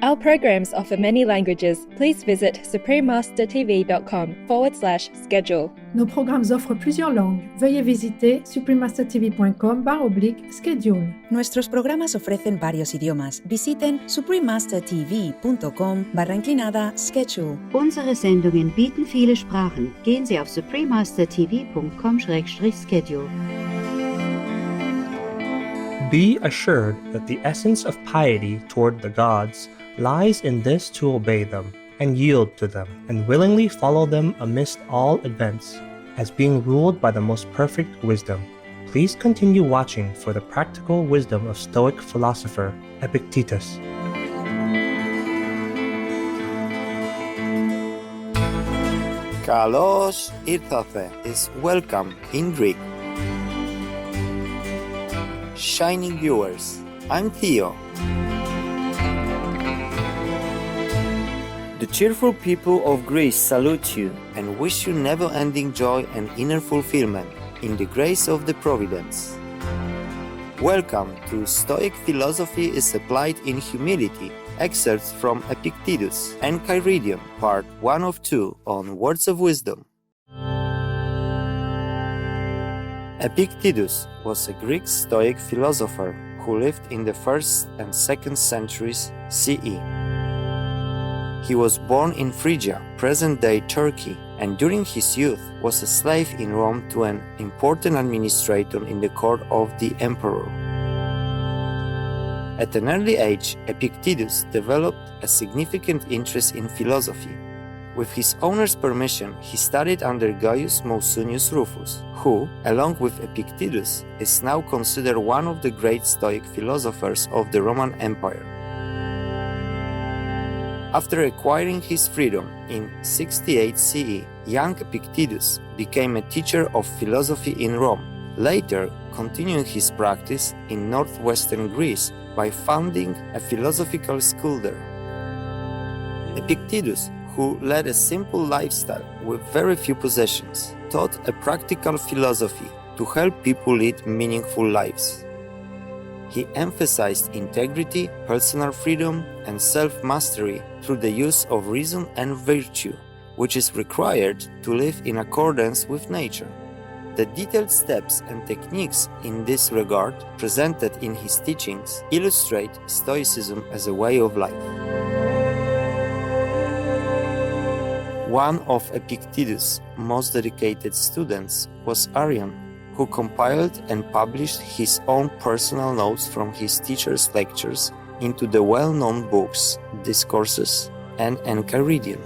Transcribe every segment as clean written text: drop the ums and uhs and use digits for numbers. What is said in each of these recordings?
Our programs offer many languages. Please visit suprememastertv.com/schedule. Nos programmes offrent plusieurs langues. Veuillez visiter suprememastertv.com/schedule. Nuestros programas ofrecen varios idiomas. Visiten suprememastertv.com/schedule. Unsere Sendungen bieten viele Sprachen. Gehen Sie auf suprememastertv.com/schedule. Be assured that the essence of piety toward the gods lies in this to obey them, and yield to them, and willingly follow them amidst all events, as being ruled by the most perfect wisdom. Please continue watching for the practical wisdom of Stoic philosopher Epictetus. Kalos ήρθατε is welcome in Greek. Shining viewers, I'm Theo. The cheerful people of Greece salute you and wish you never-ending joy and inner fulfillment in the grace of the Providence. Welcome to Stoic Philosophy is Applied in Humility, excerpts from Epictetus Enchiridion, part 1 of 2 on Words of Wisdom. Epictetus was a Greek Stoic philosopher who lived in the 1st and 2nd centuries CE. He was born in Phrygia, present-day Turkey, and during his youth was a slave in Rome to an important administrator in the court of the emperor. At an early age, Epictetus developed a significant interest in philosophy. With his owner's permission, he studied under Gaius Musonius Rufus, who, along with Epictetus, is now considered one of the great Stoic philosophers of the Roman Empire. After acquiring his freedom in 68 CE, young Epictetus became a teacher of philosophy in Rome, later continuing his practice in northwestern Greece by founding a philosophical school there. Epictetus, who led a simple lifestyle with very few possessions, taught a practical philosophy to help people lead meaningful lives. He emphasized integrity, personal freedom, and self-mastery through the use of reason and virtue, which is required to live in accordance with nature. The detailed steps and techniques in this regard presented in his teachings illustrate Stoicism as a way of life. One of Epictetus' most dedicated students was Arrian, who compiled and published his own personal notes from his teacher's lectures into the well-known books Discourses and Enchiridion.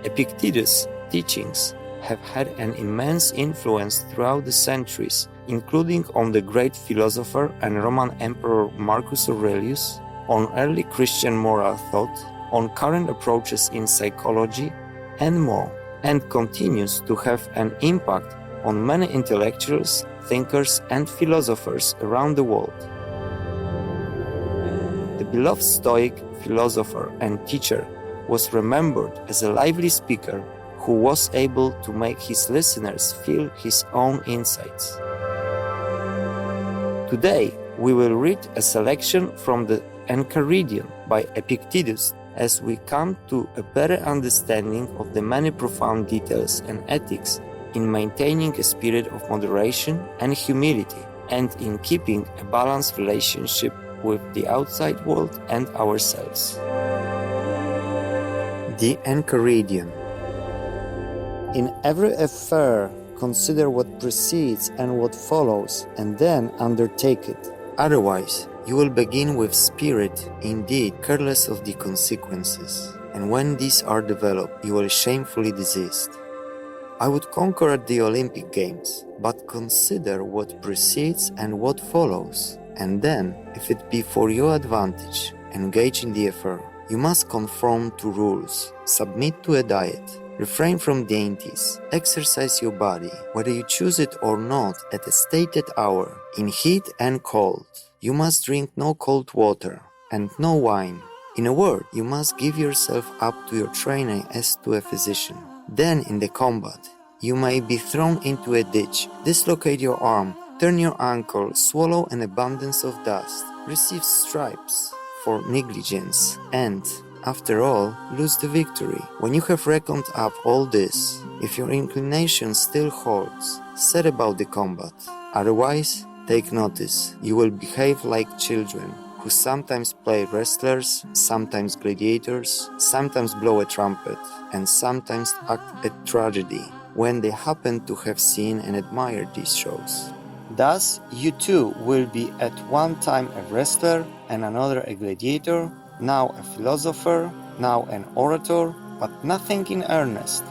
Epictetus' teachings have had an immense influence throughout the centuries, including on the great philosopher and Roman Emperor Marcus Aurelius, on early Christian moral thought, on current approaches in psychology, and more, and continues to have an impact on many intellectuals, thinkers, and philosophers around the world. The beloved Stoic philosopher and teacher was remembered as a lively speaker who was able to make his listeners feel his own insights. Today, we will read a selection from the Enchiridion by Epictetus as we come to a better understanding of the many profound details and ethics in maintaining a spirit of moderation and humility, and in keeping a balanced relationship with the outside world and ourselves. The Enchiridion. In every affair, consider what precedes and what follows, and then undertake it. Otherwise, you will begin with spirit, indeed, careless of the consequences, and when these are developed, you will shamefully desist. I would conquer at the Olympic Games, but consider what precedes and what follows, and then, if it be for your advantage, engage in the affair. You must conform to rules, submit to a diet, refrain from dainties, exercise your body, whether you choose it or not, at a stated hour, in heat and cold. You must drink no cold water, and no wine. In a word, you must give yourself up to your trainer as to a physician. Then, in the combat, you may be thrown into a ditch, dislocate your arm, turn your ankle, swallow an abundance of dust, receive stripes for negligence, and, after all, lose the victory. When you have reckoned up all this, if your inclination still holds, set about the combat. Otherwise, take notice, you will behave like children, who sometimes play wrestlers, sometimes gladiators, sometimes blow a trumpet, and sometimes act a tragedy, when they happen to have seen and admired these shows. Thus, you too will be at one time a wrestler and another a gladiator, now a philosopher, now an orator, but nothing in earnest.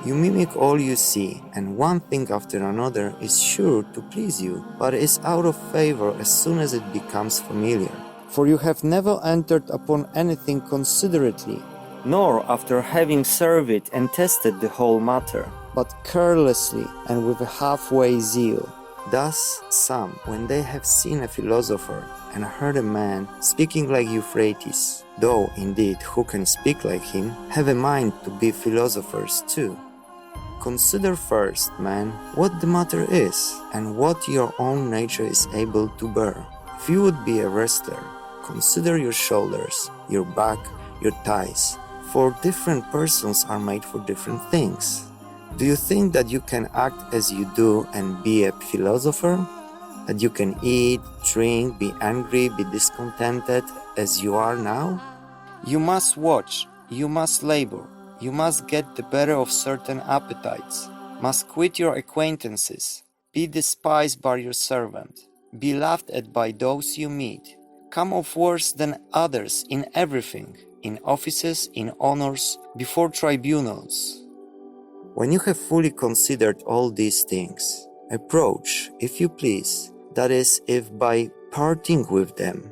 You mimic all you see, and one thing after another is sure to please you, but is out of favor as soon as it becomes familiar. For you have never entered upon anything considerately, nor after having surveyed and tested the whole matter, but carelessly and with a halfway zeal. Thus some, when they have seen a philosopher and heard a man speaking like Euphrates, though indeed who can speak like him, have a mind to be philosophers too. Consider first, man, what the matter is, and what your own nature is able to bear. If you would be a wrestler, consider your shoulders, your back, your thighs, for different persons are made for different things. Do you think that you can act as you do and be a philosopher? That you can eat, drink, be angry, be discontented as you are now? You must watch, you must labor, you must get the better of certain appetites, must quit your acquaintances, be despised by your servant, be laughed at by those you meet, come off worse than others in everything, in offices, in honors, before tribunals. When you have fully considered all these things, approach, if you please, that is, if by parting with them,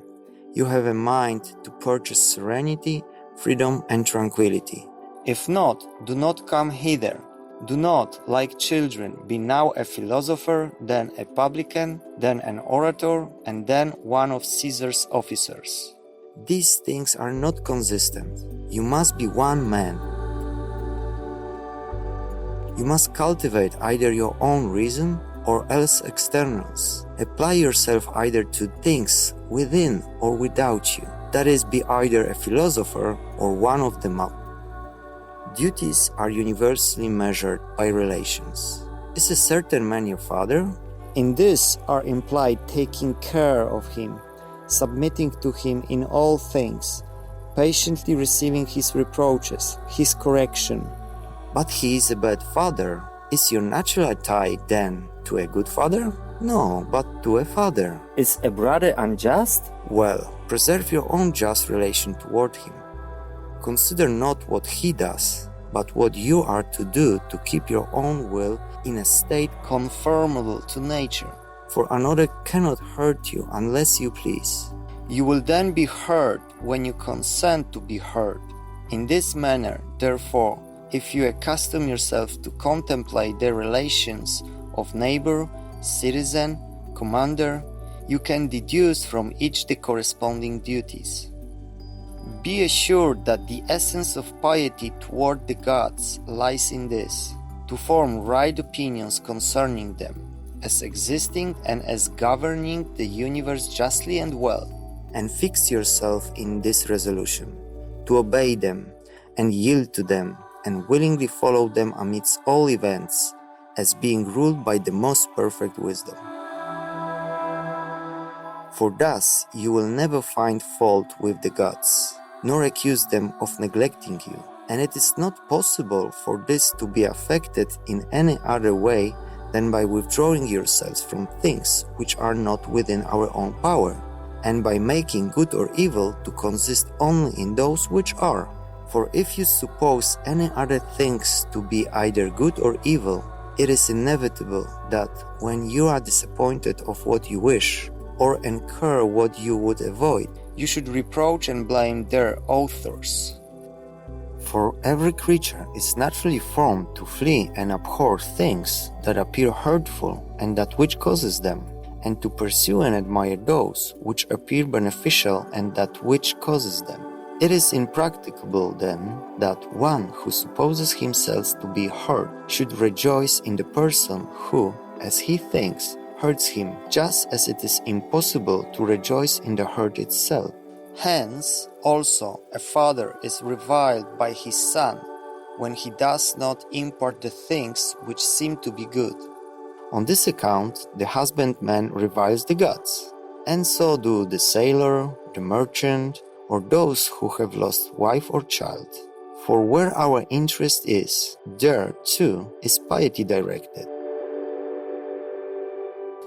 you have a mind to purchase serenity, freedom, and tranquility. If not, do not come hither. Do not, like children, be now a philosopher, then a publican, then an orator, and then one of Caesar's officers. These things are not consistent. You must be one man. You must cultivate either your own reason or else externals. Apply yourself either to things within or without you. That is, be either a philosopher or one of them up. Duties are universally measured by relations. Is a certain man your father? In this are implied taking care of him, submitting to him in all things, patiently receiving his reproaches, his correction. But he is a bad father. Is your natural tie then to a good father? No, but to a father. Is a brother unjust? Well, preserve your own just relation toward him. Consider not what he does, but what you are to do to keep your own will in a state conformable to nature. For another cannot hurt you unless you please. You will then be hurt when you consent to be hurt. In this manner, therefore, if you accustom yourself to contemplate the relations of neighbor, citizen, commander, you can deduce from each the corresponding duties. Be assured that the essence of piety toward the gods lies in this, to form right opinions concerning them, as existing and as governing the universe justly and well, and fix yourself in this resolution, to obey them, and yield to them, and willingly follow them amidst all events, as being ruled by the most perfect wisdom. For thus you will never find fault with the gods, nor accuse them of neglecting you, and it is not possible for this to be affected in any other way than by withdrawing yourselves from things which are not within our own power, and by making good or evil to consist only in those which are. For if you suppose any other things to be either good or evil, it is inevitable that when you are disappointed of what you wish, or incur what you would avoid, you should reproach and blame their authors. For every creature is naturally formed to flee and abhor things that appear hurtful and that which causes them, and to pursue and admire those which appear beneficial and that which causes them. It is impracticable, then, that one who supposes himself to be hurt should rejoice in the person who, as he thinks, hurts him, just as it is impossible to rejoice in the hurt itself. Hence, also, a father is reviled by his son when he does not impart the things which seem to be good. On this account, the husbandman reviles the gods, and so do the sailor, the merchant, or those who have lost wife or child. For where our interest is, there, too, is piety directed.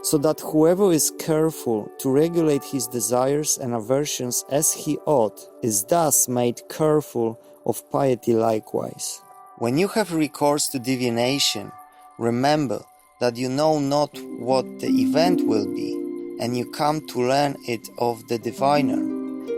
So that whoever is careful to regulate his desires and aversions as he ought is thus made careful of piety likewise. When you have recourse to divination, remember that you know not what the event will be, and you come to learn it of the diviner,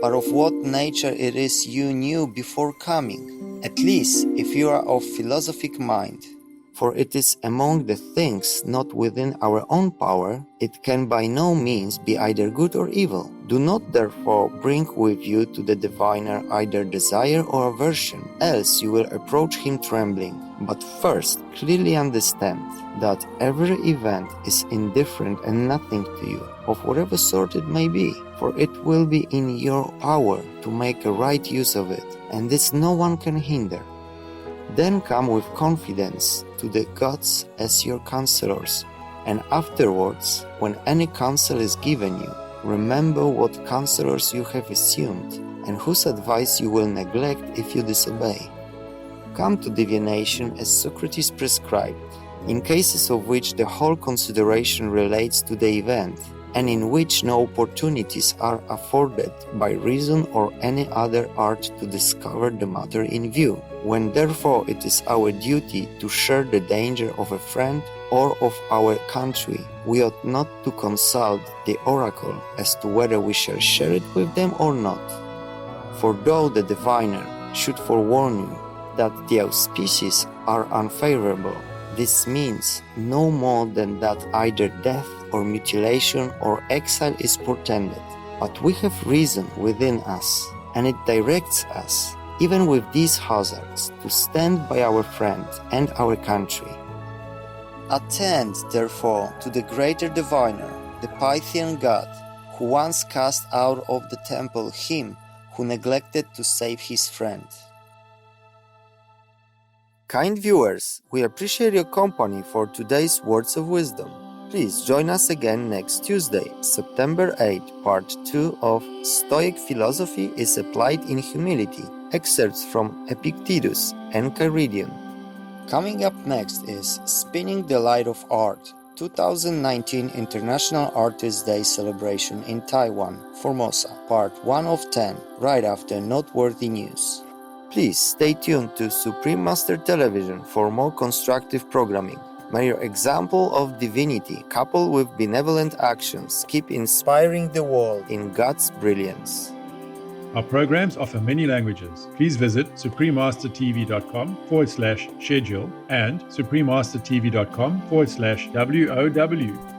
but of what nature it is you knew before coming, at least if you are of philosophic mind. For it is among the things not within our own power, it can by no means be either good or evil. Do not therefore bring with you to the diviner either desire or aversion, else you will approach him trembling. But first clearly understand that every event is indifferent and nothing to you, of whatever sort it may be, for it will be in your power to make a right use of it, and this no one can hinder. Then come with confidence to the gods as your counselors, and afterwards, when any counsel is given you, remember what counselors you have assumed, and whose advice you will neglect if you disobey. Come to divination as Socrates prescribed, in cases of which the whole consideration relates to the event, and in which no opportunities are afforded by reason or any other art to discover the matter in view. When therefore it is our duty to share the danger of a friend or of our country, we ought not to consult the oracle as to whether we shall share it with them or not. For though the diviner should forewarn you that the auspices are unfavorable, this means no more than that either death or mutilation or exile is portended. But we have reason within us, and it directs us, even with these hazards, to stand by our friend and our country. Attend, therefore, to the greater diviner, the Pythian god, who once cast out of the temple him who neglected to save his friend. Kind viewers, we appreciate your company for today's Words of Wisdom. Please join us again next Tuesday, September 8, Part 2 of Stoic Philosophy is Applied in Humility, excerpts from Epictetus Enchiridion. Coming up next is Spinning the Light of Art, 2019 International Artists' Day celebration in Taiwan, Formosa, Part 1 of 10, right after Noteworthy News. Please stay tuned to Supreme Master Television for more constructive programming. May your example of divinity, coupled with benevolent actions, keep inspiring the world in God's brilliance. Our programs offer many languages. Please visit suprememastertv.com/schedule and suprememastertv.com/WOW.